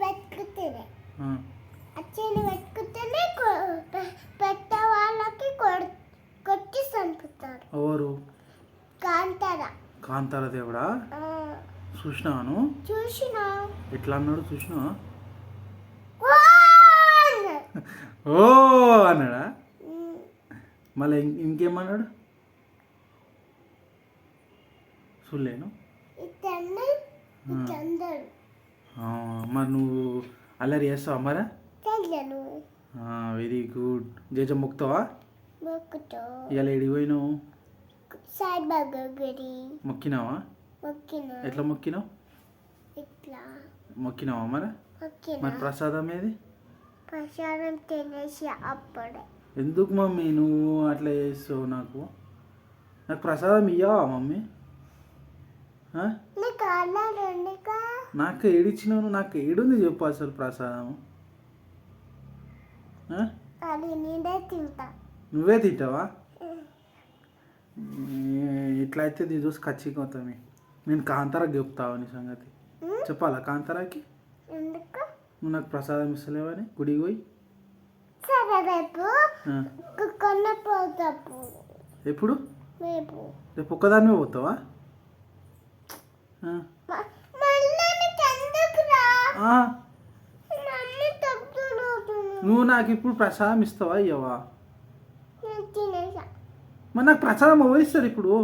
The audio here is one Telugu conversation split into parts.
పెట్టుకుంటేనే అచ్చేని పెట్టుకుంటేనే పెట్ట వాళ్ళకి కొట్టి చంపుతారు. ఎవరు? కాంతార దేవుడా? చూసినాను. చూసినా. ఎట్లా అన్నాడు చూసినా? ఓ అన్నాడా? మళ్ళీ ఇంకేమన్నాడు చూడలేను. మరి నువ్వు అల్లరి చేస్తావా మరా? Very good. జేజ మొక్కుతావా? ఇలా ఎడికి పోయినావు? మొక్కినావా? ఎట్లా మొక్కినావు? మొక్కినావా మరా? మరి ప్రసాదం ఏది? ప్రసాదం తినేసి అప్పుడే. ఎందుకు మమ్మీ నువ్వు అట్లా చేస్తావు? నాకు ప్రసాదం ఇయ్యవా మమ్మీ? నాకు ఏడిచ్చినావు. నాకు ఏడుంది చెప్పు అసలు ప్రసాదం. నువ్వే తింటావా? ఇట్లా అయితే నీ చూసి ఖచ్చితంగా నేను కాంతారాకి చెప్తావా నీ సంగతి? చెప్పాలా కాంతారాకి? నువ్వు నాకు ప్రసాదం ఇస్తలేవని గుడికి పోయి? ఎప్పుడు? రేపు ఒక్కదానివే పోతావా? నువ్వు నాకు ఇప్పుడు ప్రసాదం ఇస్తావా ఇయ్యవా? మరి నాకు ప్రసాదం ఎవరిస్తారు ఇప్పుడు?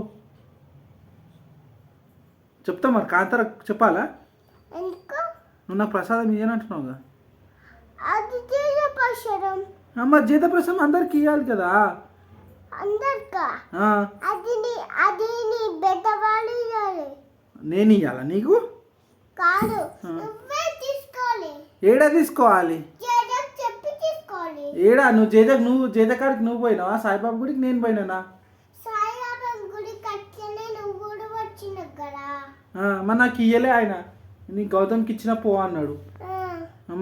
చెప్తా మరి కాంతార చెప్పాలా? నువ్వు నాకు ప్రసాదం ఇయ్యనంటున్నావుగా. మరి జీత ప్రసాదం అందరికి ఇవ్వాలి కదా. నేను ఇయ్యాలా నీకు? ఏడా తీసుకోవాలి? ఏడా నువ్వు జేజ కాడికి నువ్వు పోయినావా? సాయిబాబా గుడికి నేను పోయినా. మరి నాకు ఇయ్యలే ఆయన. నీ గౌతమ్కి ఇచ్చిన పో అన్నాడు.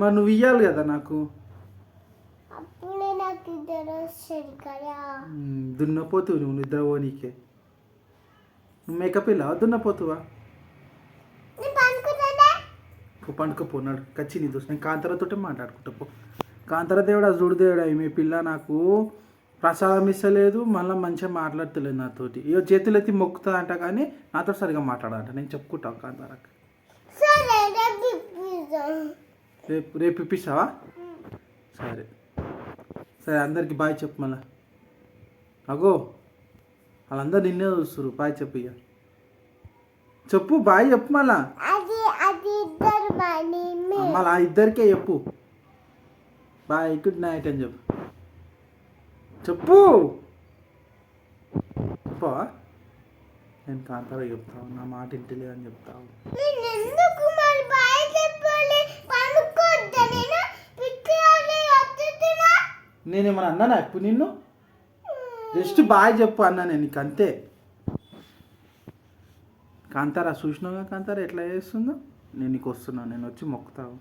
మరి నువ్వు ఇయ్యాలి కదా నాకు. దున్నపోతువు నువ్వు నిద్రపో. నీకే నువ్వు మేకప్ వెళ్ళావా? దున్నపోతువా? పండుకపోన్నాడు కచ్చి నీ దోస్తు. నేను కాంతారతోటే మాట్లాడుకుంటా పో. కాంతార దేవుడా చూడు దేవుడా, మీ పిల్ల నాకు ప్రసాదం ఇస్తలేదు, మళ్ళీ మంచిగా మాట్లాడతలేదు నాతోటి. ఇయో చేతులు ఎత్తి మొక్కుతా అంట కానీ నాతో సరిగా మాట్లాడంట. నేను చెప్పుకుంటాను కాంతారకు. రేపు ఇప్పిస్తావా? సరే సరే, అందరికి బాయ్ చెప్పు. మళ్ళా అగో వాళ్ళందరూ నిన్నే చూస్తారు. బాయ్ చెప్పు. ఇక చెప్పు బాయ్ చెప్పు. మళ్ళా మళ్ళా ఇద్దరికే చెప్పు బాయ్, గుడ్ నైట్ అని చెప్పు. చెప్పవా? నేను కాంతారా చెప్తావు, నా మాట ఇంటిలే అని చెప్తావు. నేనేమన్నా అన్నానా ఇప్పుడు నిన్ను? జస్ట్ బాయ్ చెప్పు అన్నా నేను నీకు, అంతే. కాంతారా చూసినావుగా కాంతారా ఎట్లా చేస్తుందో. నేను నీకు వస్తున్నాను, నేను వచ్చి మొక్కుతావు.